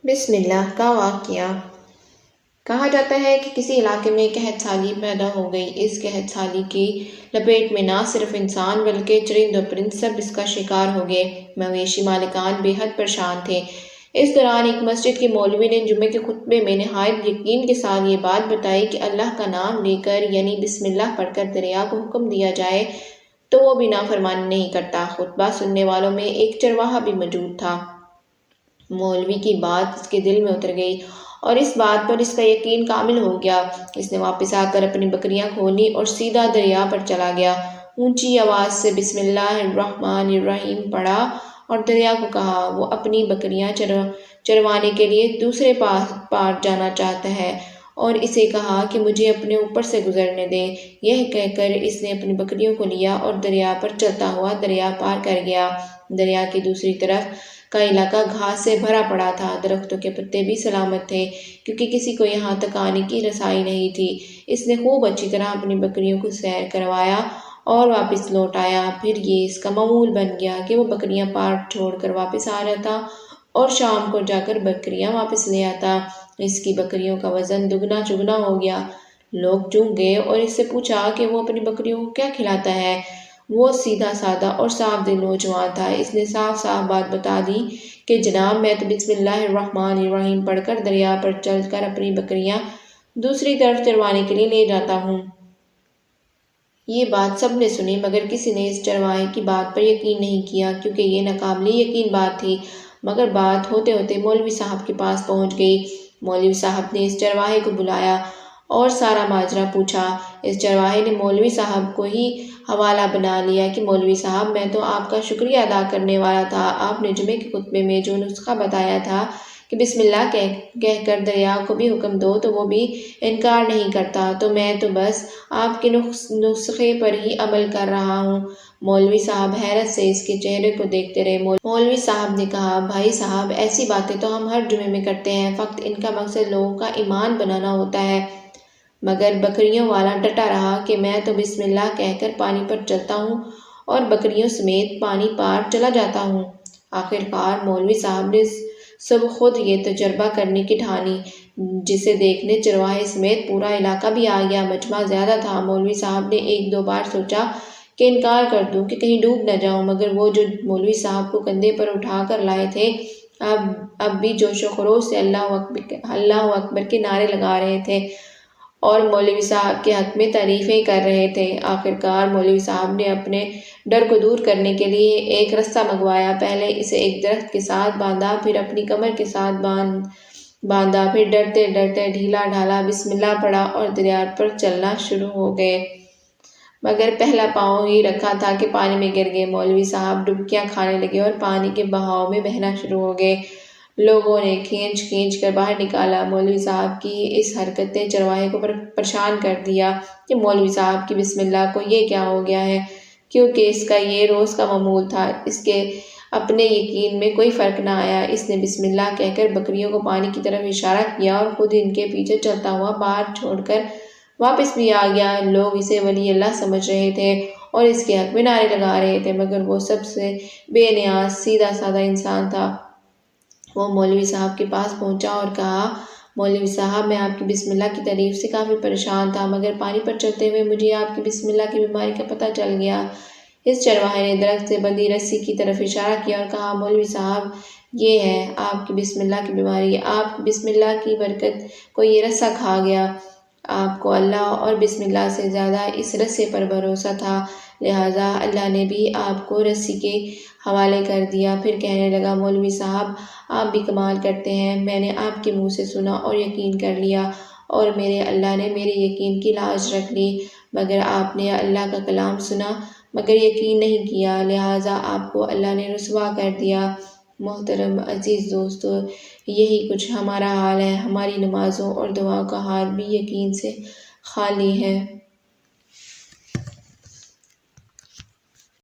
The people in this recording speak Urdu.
بسم اللہ کا واقعہ۔ کہا جاتا ہے کہ کسی علاقے میں قحط سالی پیدا ہو گئی۔ اس قحط سالی کی لپیٹ میں نہ صرف انسان بلکہ چرند و پرند سب اس کا شکار ہو گئے۔ مویشی مالکان بے حد پریشان تھے۔ اس دوران ایک مسجد کے مولوی نے جمعے کے خطبے میں نہایت یقین کے ساتھ یہ بات بتائی کہ اللہ کا نام لے کر یعنی بسم اللہ پڑھ کر دریا کو حکم دیا جائے تو وہ بھی نافرمانی نہیں کرتا۔ خطبہ سننے والوں میں ایک چرواہا بھی موجود تھا۔ مولوی کی بات اس کے دل میں اتر گئی اور اس بات پر اس کا یقین کامل ہو گیا۔ اس نے واپس آ کر اپنی بکریاں کھولی اور سیدھا دریا پر چلا گیا۔ اونچی آواز سے بسم اللہ الرحمن الرحیم پڑھا اور دریا کو کہا وہ اپنی بکریاں چروانے کے لیے دوسرے پار جانا چاہتا ہے اور اسے کہا کہ مجھے اپنے اوپر سے گزرنے دے۔ یہ کہہ کر اس نے اپنی بکریوں کو لیا اور دریا پر چلتا ہوا دریا پار کر گیا۔ دریا کی دوسری طرف کا علاقہ گھاس سے بھرا پڑا تھا۔ درختوں کے پتے بھی سلامت تھے کیونکہ کسی کو یہاں تک آنے کی رسائی نہیں تھی۔ اس نے خوب اچھی طرح اپنی بکریوں کو سیر کروایا اور واپس لوٹ آیا۔ پھر یہ اس کا معمول بن گیا کہ وہ بکریاں پار چھوڑ کر واپس آ جاتا اور شام کو جا کر بکریاں واپس لے آتا۔ اس کی بکریوں کا وزن دگنا چگنا ہو گیا۔ لوگ چونک گئے اور اس سے پوچھا کہ وہ اپنی بکریوں کو کیا کھلاتا ہے۔ وہ سیدھا سادہ اور صاف دل نوجوان تھا۔ اس نے صاف صاف بات بتا دی کہ جناب میں تو بسم اللہ الرحمن الرحیم پڑھ کر دریا پر چل کر اپنی بکریاں دوسری طرف چروانے کے لیے لے جاتا ہوں۔ یہ بات سب نے سنی مگر کسی نے اس چرواہے کی بات پر یقین نہیں کیا کیونکہ یہ ناقابل یقین بات تھی۔ مگر بات ہوتے ہوتے مولوی صاحب کے پاس پہنچ گئی۔ مولوی صاحب نے اس چرواہے کو بلایا اور سارا ماجرا پوچھا۔ اس چرواہے نے مولوی صاحب کو ہی حوالہ بنا لیا کہ مولوی صاحب میں تو آپ کا شکریہ ادا کرنے والا تھا۔ آپ نے جمعے کے خطبے میں جو نسخہ بتایا تھا کہ بسم اللہ کہہ کر دریا کو بھی حکم دو تو وہ بھی انکار نہیں کرتا تو میں تو بس آپ کے نسخے پر ہی عمل کر رہا ہوں۔ مولوی صاحب حیرت سے اس کے چہرے کو دیکھتے رہے۔ مولوی صاحب نے کہا بھائی صاحب ایسی باتیں تو ہم ہر جمعے میں کرتے ہیں، فقط ان کا مقصد لوگوں کا ایمان بنانا ہوتا ہے۔ مگر بکریوں والا ڈٹا رہا کہ میں تو بسم اللہ کہہ کر پانی پر چلتا ہوں اور بکریوں سمیت پانی پار چلا جاتا ہوں۔ آخرکار مولوی صاحب نے صبح خود یہ تجربہ کرنے کی ٹھانی جسے دیکھنے چرواہے سمیت پورا علاقہ بھی آ گیا۔ مجمع زیادہ تھا۔ مولوی صاحب نے ایک دو بار سوچا کہ انکار کر دوں کہ کہیں ڈوب نہ جاؤں مگر وہ جو مولوی صاحب کو کندھے پر اٹھا کر لائے تھے اب بھی جوش و خروش سے اللہ اکبر کے نعرے لگا رہے تھے اور مولوی صاحب کے حق میں تعریفیں کر رہے تھے۔ آخرکار مولوی صاحب نے اپنے ڈر کو دور کرنے کے لیے ایک رسہ منگوایا۔ پہلے اسے ایک درخت کے ساتھ باندھا پھر اپنی کمر کے ساتھ باندھا پھر ڈرتے ڈرتے ڈھیلا ڈھالا بسم اللہ پڑھا اور دریا پر چلنا شروع ہو گئے۔ مگر پہلا پاؤں ہی رکھا تھا کہ پانی میں گر گئے۔ مولوی صاحب ڈبکیاں کھانے لگے اور پانی کے بہاؤ میں بہنا شروع ہو گئے۔ لوگوں نے کھینچ کر باہر نکالا۔ مولوی صاحب کی اس حرکت نے چرواہے کو پریشان کر دیا کہ مولوی صاحب کی بسم اللہ کو یہ کیا ہو گیا ہے کیونکہ اس کا یہ روز کا معمول تھا۔ اس کے اپنے یقین میں کوئی فرق نہ آیا۔ اس نے بسم اللہ کہہ کر بکریوں کو پانی کی طرف اشارہ کیا اور خود ان کے پیچھے چلتا ہوا باہر چھوڑ کر واپس بھی آ گیا۔ لوگ اسے ولی اللہ سمجھ رہے تھے اور اس کے حق میں نعرے لگا رہے تھے مگر وہ سب سے بے نیاز سیدھا سادہ انسان تھا۔ وہ مولوی صاحب کے پاس پہنچا اور کہا مولوی صاحب میں آپ کی بسم اللہ کی تعریف سے کافی پریشان تھا مگر پانی پر چلتے ہوئے مجھے آپ کی بسم اللہ کی بیماری کا پتہ چل گیا۔ اس چرواہے نے درخت سے بندھی رسی کی طرف اشارہ کیا اور کہا مولوی صاحب یہ ہے آپ کی بسم اللہ کی بیماری۔ آپ کی بسم اللہ کی برکت کو یہ رسہ کھا گیا۔ آپ کو اللہ اور بسم اللہ سے زیادہ اس رسے پر بھروسہ تھا لہٰذا اللہ نے بھی آپ کو رسی کے حوالے کر دیا۔ پھر کہنے لگا مولوی صاحب آپ بھی کمال کرتے ہیں۔ میں نے آپ کے منہ سے سنا اور یقین کر لیا اور میرے اللہ نے میرے یقین کی لاج رکھ لی مگر آپ نے اللہ کا کلام سنا مگر یقین نہیں کیا لہٰذا آپ کو اللہ نے رسوا کر دیا۔ محترم عزیز دوستو یہی کچھ ہمارا حال ہے۔ ہماری نمازوں اور دعاؤں کا حال بھی یقین سے خالی ہے۔